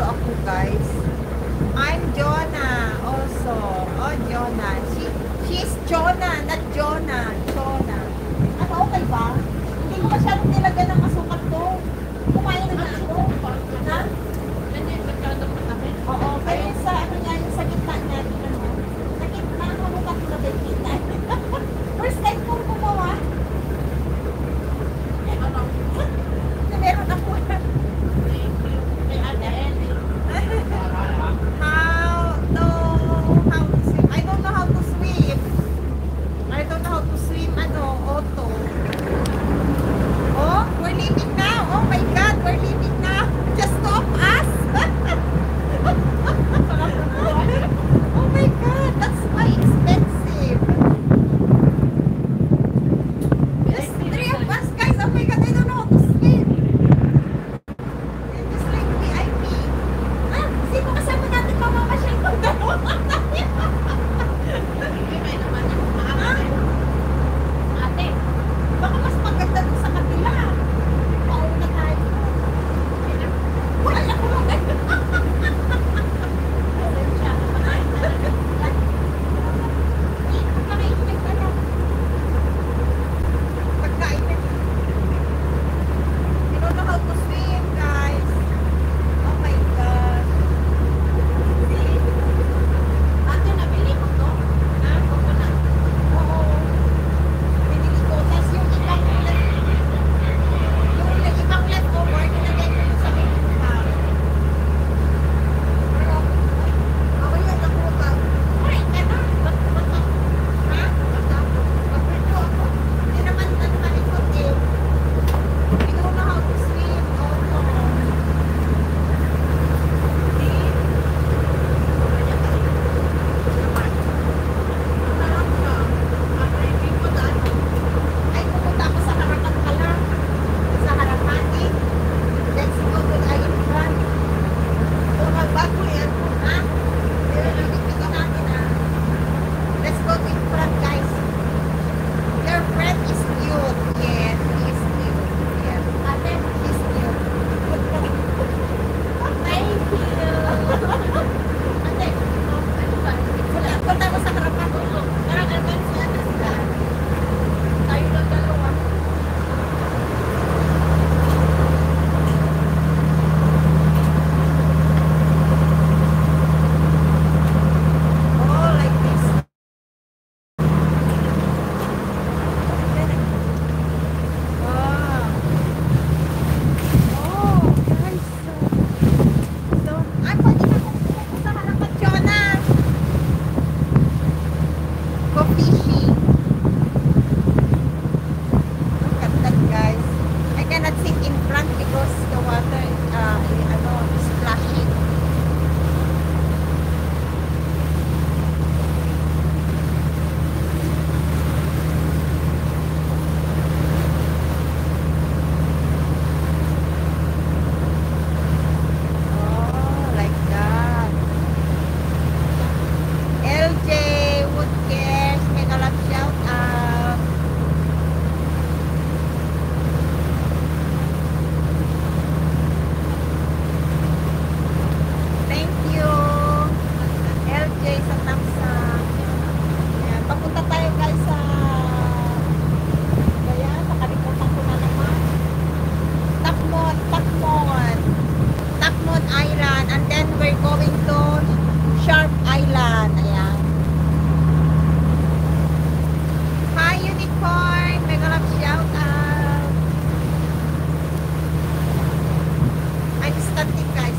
nagkagulo ako, guys. I'm Jonah also. Oh, Jonah. She's Jonah, not Jonah. Jonah. Ano, okay ba? Hindi ko masyadong nilagyan ng asukal to. Kumain na ako. Ha? Hindi, masyadong matapit. Oo, kaya sa, ano nga, yung sa gitna niya, ano, sa gitna, hamukat ko na ba yung gitna? First time kong gumawa. Na meron ako. How to swim? I don't know how to swim. I don't know how to swim, ano, auto. Oh, we're leaving now. Oh my God, we're leaving now. Just stop us. Oh my God, that's why expensive. Just three of us, guys. Oh my God, I don't know how to swim. Just like VIP. Ah, sino kasama natin mamamasyal kung dalawa tayo? May naman yung maaari. Ate, Baka mas maganda dun sa kabila. Pauna tayo. Wala ko lang. siya. Pagkain ka lang. Pagkain ka. You don't know how to swim, guys. Oh my God. Ate, nabili mo to? Ha? Coconut. Oo. Binili ko. Tapos yung ibang leftover, nilagay ko sa pinipang. Pero, okay lang ako ba? Ay, ano? Ha? Pagpito ako. Hindi naman malikot eh. You don't know how to swim. Oh, no. Ay, pupunta ako sa harapan pala. Sa harapan eh. Let's go to the in front. Kung magbago yan, ha? Pero nilipigin natin ha. Let's go to in front, guys. Your friend is cute. Yes, he is cute. Yes. Ate, he's cute. Thank you. Ate, punta mo sa harapan. Parang advance na sila. Tayo lang dalawa. Oh, like this. Wow. Oh, guys. So, ay, pwede na kung pumunta sa harapan, Jonah. Go fishing. Look at that, guys. I cannot sit in front because the water, is splashing. Oh, like that. LJ Wood Cares, mega love shout out. Thank you, LJ sa Tamsa. Ayan, papunta tayo guys sa Ayan, nakalimutan ko na naman. Takmon Island, and then we're going to Sharp Island. Ayan. Hi Unicorn, mega love shout out. I'm standing guys.